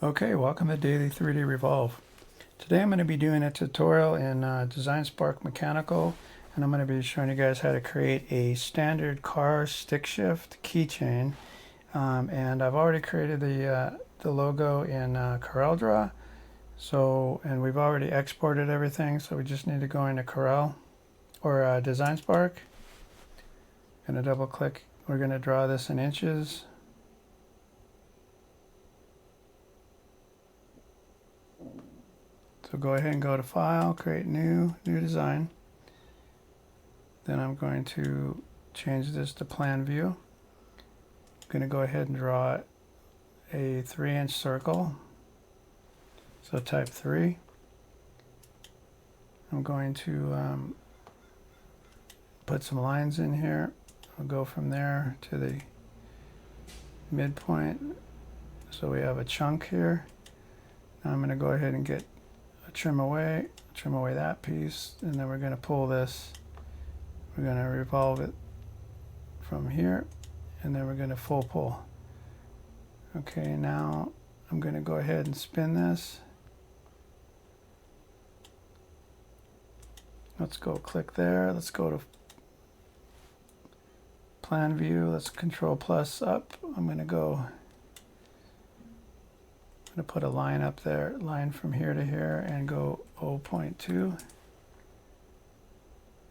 Okay, welcome to Daily 3D Revolve. Today I'm going to be doing a tutorial in Design Spark Mechanical, and I'm going to be showing you guys how to create a standard car stick shift keychain. And I've already created the logo in CorelDRAW, and we've already exported everything, so we just need to go into Corel or Design Spark. Going to double click. We're going to draw this in inches. So go ahead and go to File, Create New Design. Then I'm going to change this to Plan View. I'm going to go ahead and draw a 3-inch circle. So type 3. I'm going to put some lines in here. I'll go from there to the midpoint. So we have a chunk here. Now I'm going to go ahead and get trim away that piece, and then we're going to pull this. We're going to revolve it from here, and then we're going to full pull. Okay, now I'm going to go ahead and spin this. Let's go click there. Let's go to Plan View. Let's Control plus up. I'm going to put a line up there, line from here to here, and go 0.2.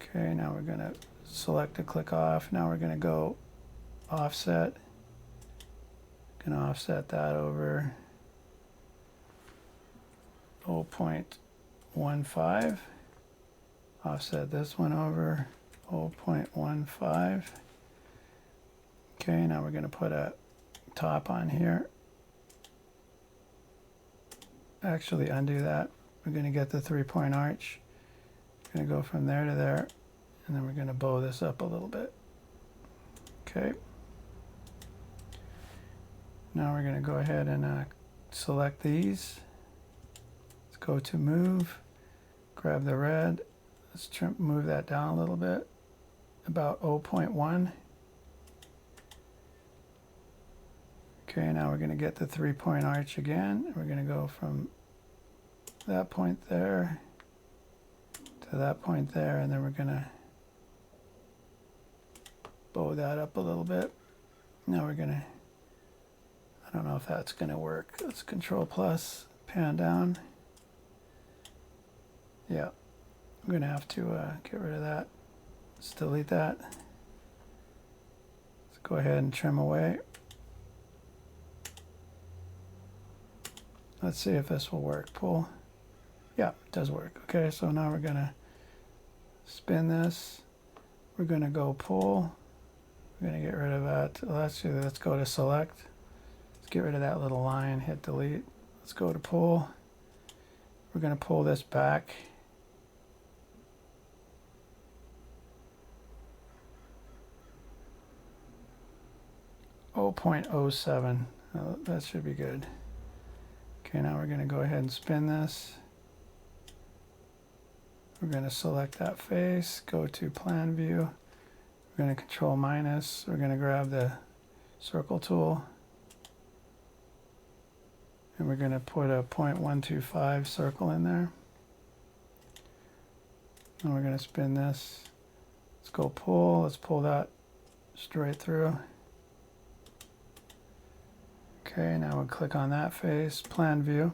Okay, now we're going to select a click off. Now we're going to go offset. Going to offset that over 0.15. Offset this one over 0.15. Okay, now we're going to put a top on here. Actually, undo that. We're going to get the 3-point arch. We're going to go from there to there, and then we're going to bow this up a little bit. Okay. Now we're going to go ahead and select these. Let's go to Move, grab the red. Let's move that down a little bit, about 0.1. Okay, now we're going to get the 3-point arch again. We're going to go from that point there to that point there, and then we're going to bow that up a little bit. Now we're going to, I don't know if that's going to work. Let's Control plus, pan down. Yeah, I'm going to have to get rid of that. Let's delete that. Let's go ahead and trim away. Let's see if this will work. Pull. Yeah, it does work. Okay, so now we're going to spin this. We're going to go pull. We're going to get rid of that. Let's go to select. Let's get rid of that little line. Hit delete. Let's go to pull. We're going to pull this back. .07. That should be good. Okay, now we're going to go ahead and spin this. We're going to select that face, go to Plan View. We're going to Control minus. We're going to grab the circle tool. And we're going to put a 0.125 circle in there. And we're going to spin this. Let's go pull. Let's pull that straight through. Okay, now we'll click on that face, Plan View.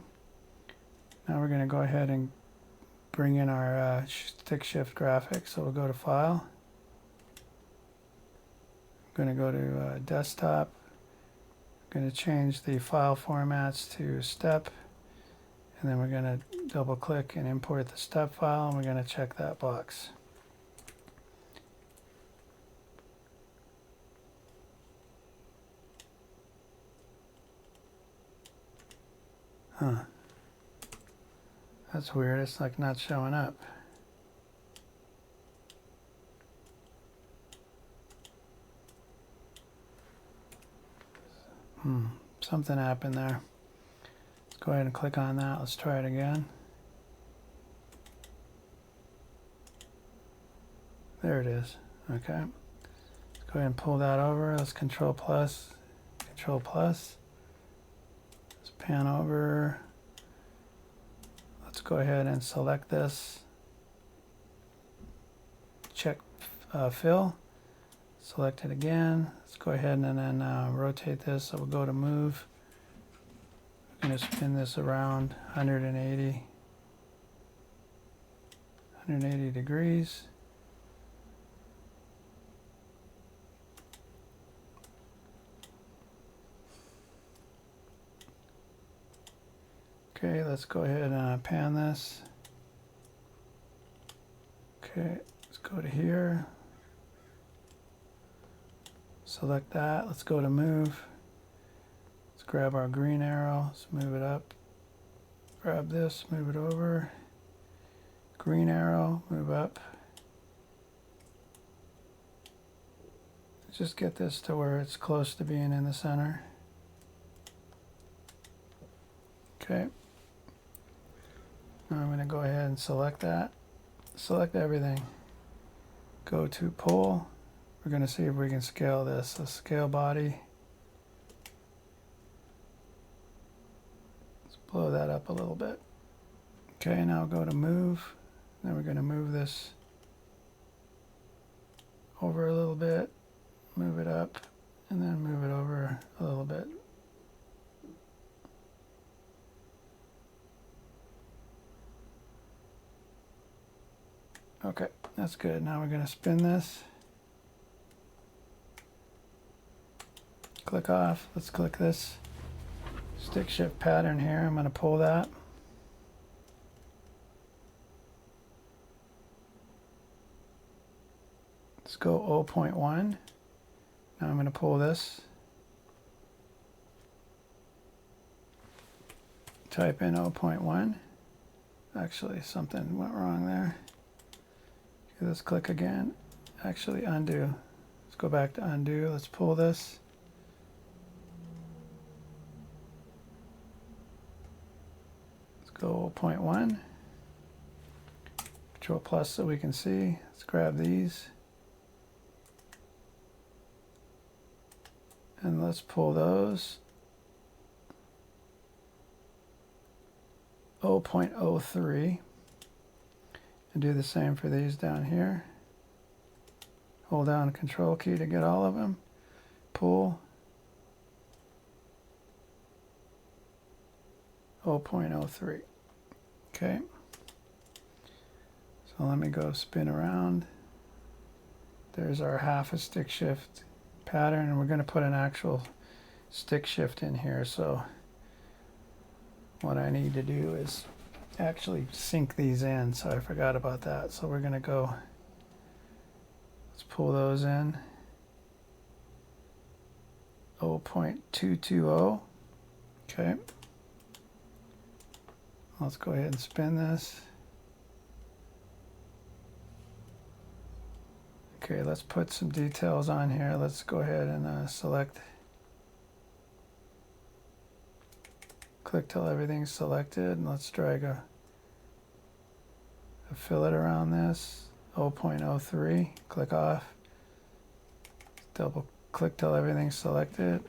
Now we're going to go ahead and bring in our stick shift graphic. So we'll go to File. I'm going to go to Desktop. I'm going to change the file formats to Step. And then we're going to double click and import the step file, and we're going to check that box. Huh. That's weird. It's like not showing up. Something happened there. Let's go ahead and click on that. Let's try it again. There it is. Okay. Let's go ahead and pull that over. Let's Control plus. Control plus. pan over. Let's go ahead and select this. Check fill. Select it again. Let's go ahead and then rotate this. So we'll go to move. I'm going to spin this around 180 degrees. Okay, let's go ahead and pan this. Okay, let's go to here. Select that. Let's go to move. Let's grab our green arrow. Let's move it up. Grab this, move it over. Green arrow, move up. Just get this to where it's close to being in the center. Okay. Now I'm going to go ahead and select that. Select everything. Go to pull. We're going to see if we can scale this. So scale body. Let's blow that up a little bit. Okay, now go to move. Then we're going to move this over a little bit, move it up, and then move it over a little bit. Okay, that's good. Now we're going to spin this. Click off. Let's click this stick shift pattern here. I'm going to pull that. Let's go 0.1. Now I'm going to pull this. Type in 0.1. Actually, something went wrong there. Okay, let's click again. Actually, undo. Let's go back to undo. Let's pull this. Let's go 0.1. Control plus so we can see. Let's grab these. And let's pull those 0.03 and do the same for these down here. Hold down the control key to get all of them. Pull 0.03. Okay. So let me go spin around. There's our half a stick shift pattern, and we're going to put an actual stick shift in here. So what I need to do is actually sync these in, so I forgot about that. So we're going to go, let's pull those in. 0.220. Okay, let's go ahead and spin this. Okay, let's put some details on here. Let's go ahead and select, click till everything's selected, and let's drag a fillet around this, 0.03, click off, double click till everything's selected,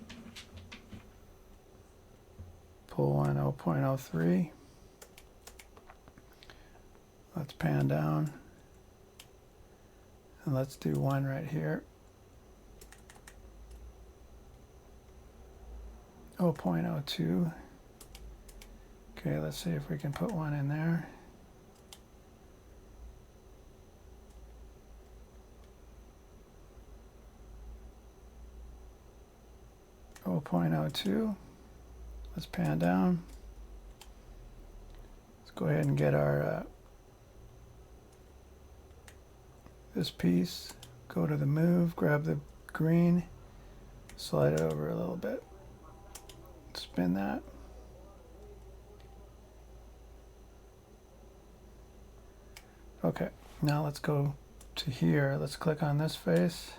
pull one 0.03, let's pan down. And let's do one right here. 0.02. Okay, let's see if we can put one in there. .02. Let's pan down. Let's go ahead and get our this piece, go to the move, grab the green, slide it over a little bit, spin that. Okay, now let's go to here. Let's click on this face.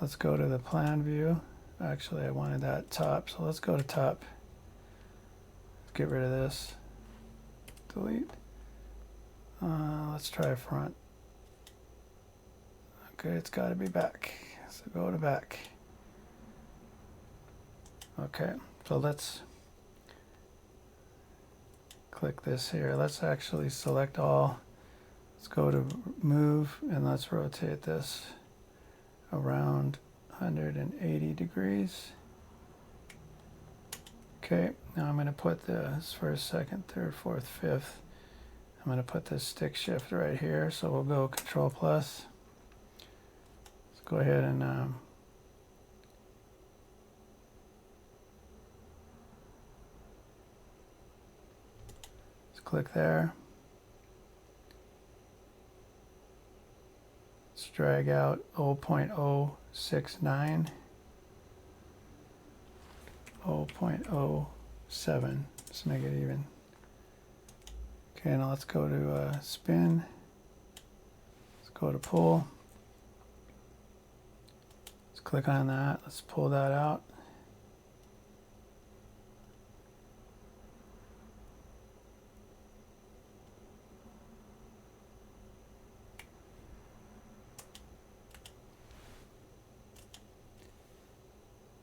Let's go to the plan view. Actually, I wanted that top, so let's go to top. Let's get rid of this. Delete. Let's try front. Okay, it's got to be back. So go to back. Okay, so let's click this here. Let's actually select all. Let's go to move and let's rotate this around 180 degrees. Okay, now I'm going to put this first, second, third, fourth, fifth. I'm going to put this stick shift right here. So we'll go Control plus. Let's go ahead and let's click there. Let's drag out 0.069. 0.07. Let's make it even. Okay, now let's go to spin. Let's go to pull. Let's click on that. Let's pull that out.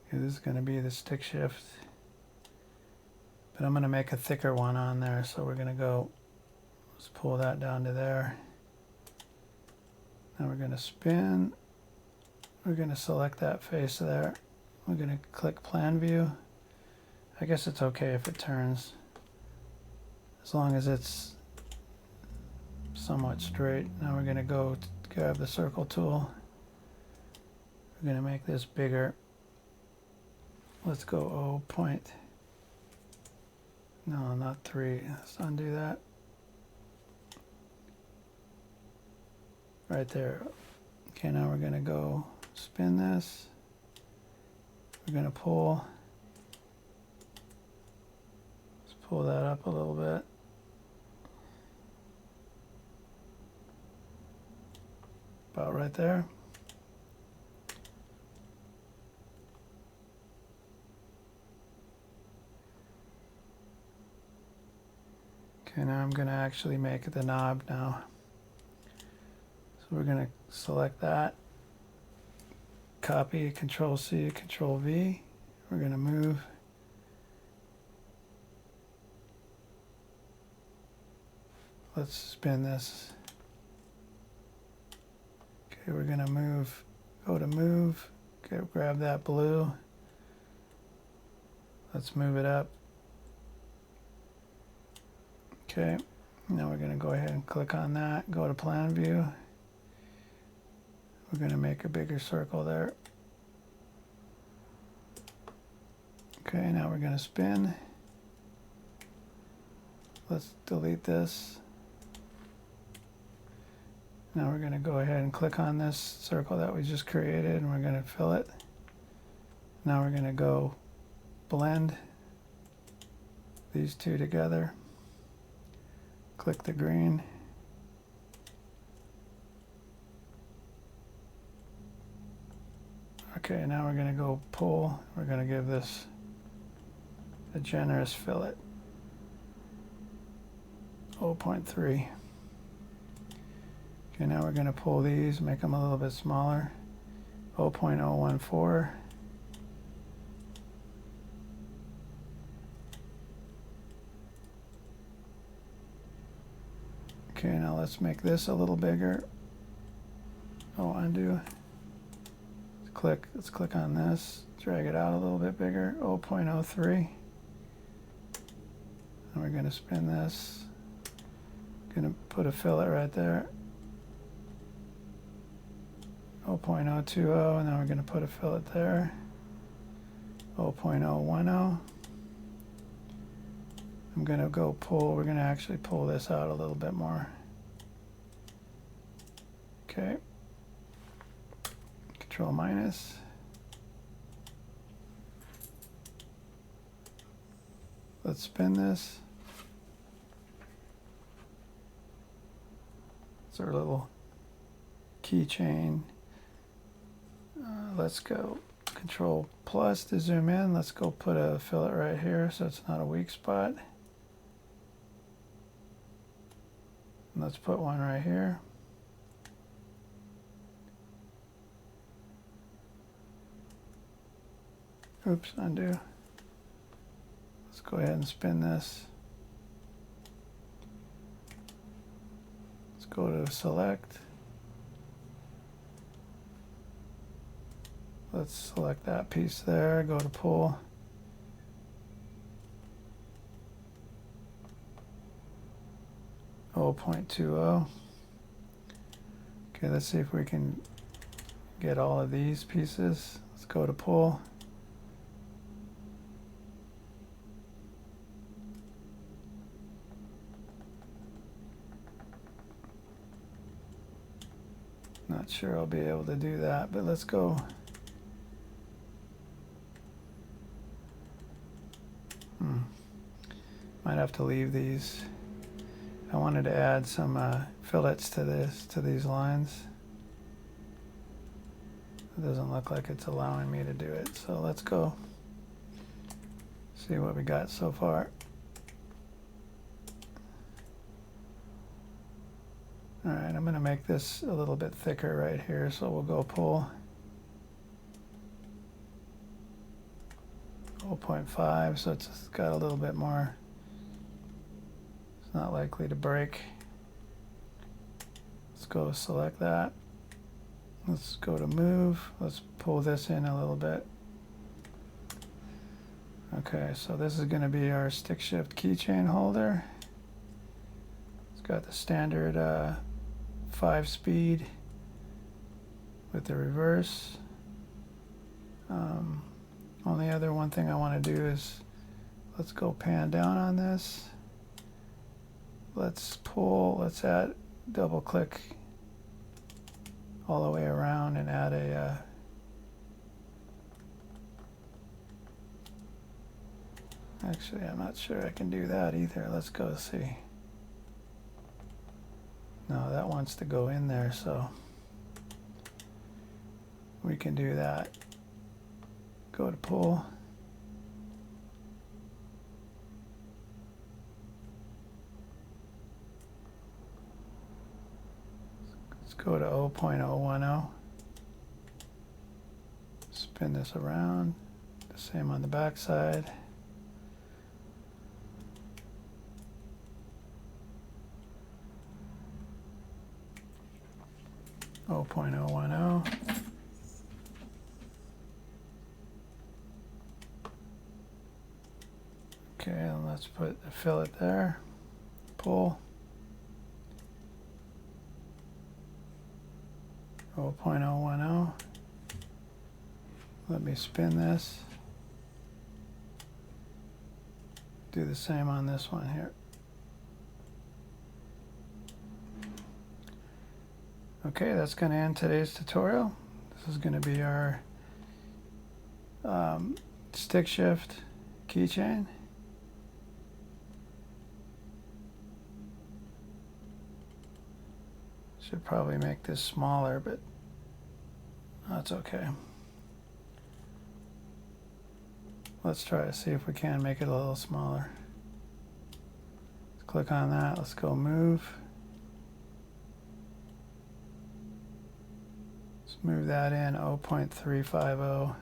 Okay, this is going to be the stick shift. But I'm going to make a thicker one on there, so we're going to go, let's pull that down to there. Now we're going to spin. We're going to select that face there. We're going to click plan view. I guess it's okay if it turns, as long as it's somewhat straight. Now we're going to go grab the circle tool. We're going to make this bigger. Let's go 0 point. No, not 3. Let's undo that. Right there. Okay, now we're going to go spin this. We're going to pull. Let's pull that up a little bit. About right there. Okay, now I'm going to actually make the knob now. So we're going to select that, copy, Control C, Control V. We're going to move. Let's spin this. Okay, we're going to move, go to move, grab that blue. Let's move it up. Okay, now we're going to go ahead and click on that, go to plan view. We're going to make a bigger circle there. Okay, now we're going to spin. Let's delete this. Now we're going to go ahead and click on this circle that we just created and we're going to fill it. Now we're going to go blend these two together. Click the green. Okay, now we're going to go pull. We're going to give this a generous fillet. 0.3. Okay, now we're going to pull these, make them a little bit smaller. 0.014. Okay, now let's make this a little bigger. Oh, undo. Let's click on this, drag it out a little bit bigger, 0.03. And we're going to spin this. Going to put a fillet right there. 0.020, and then we're going to put a fillet there. 0.010. I'm going to go pull, we're going to actually pull this out a little bit more. Okay. Control minus. Let's spin this. It's our little keychain. Let's go Control plus to zoom in. Let's go put a fillet right here so it's not a weak spot. And let's put one right here. Oops, undo. Let's go ahead and spin this. go to select. Let's select that piece there, go to pull. Oh, 0.20. Okay, let's see if we can get all of these pieces. Let's go to pull. Not sure I'll be able to do that, but let's go. Might have to leave these. I wanted to add some fillets to these lines. It doesn't look like it's allowing me to do it, so let's go see what we got so far. All right, I'm going to make this a little bit thicker right here, so we'll go pull 0.5, so it's got a little bit more. It's not likely to break. Let's go select that. Let's go to move. Let's pull this in a little bit. Okay, so this is going to be our stick shift keychain holder. It's got the standard 5-speed with the reverse. Only other one thing I want to do is let's go pan down on this. Let's pull, let's add, double click all the way around and add a actually, I'm not sure I can do that either. Let's go see. No, that wants to go in there, so we can do that. Go to pull. Let's go to 0.010. Spin this around. The same on the back side. Oh, 0.010. Okay, and let's put the fillet there. Pull. 0.010. Let me spin this. Do the same on this one here. Okay, that's going to end today's tutorial. This is going to be our stick shift keychain. Should probably make this smaller, but that's okay. Let's try to see if we can make it a little smaller. Let's click on that. Let's go move. Let's move that in 0.350.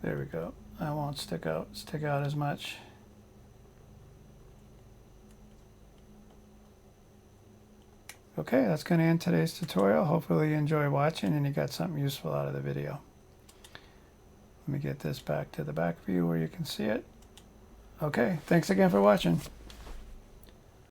There we go. That won't stick out as much. Okay, that's going to end today's tutorial. Hopefully you enjoy watching and you got something useful out of the video. Let me get this back to the back view where you can see it. Okay, thanks again for watching.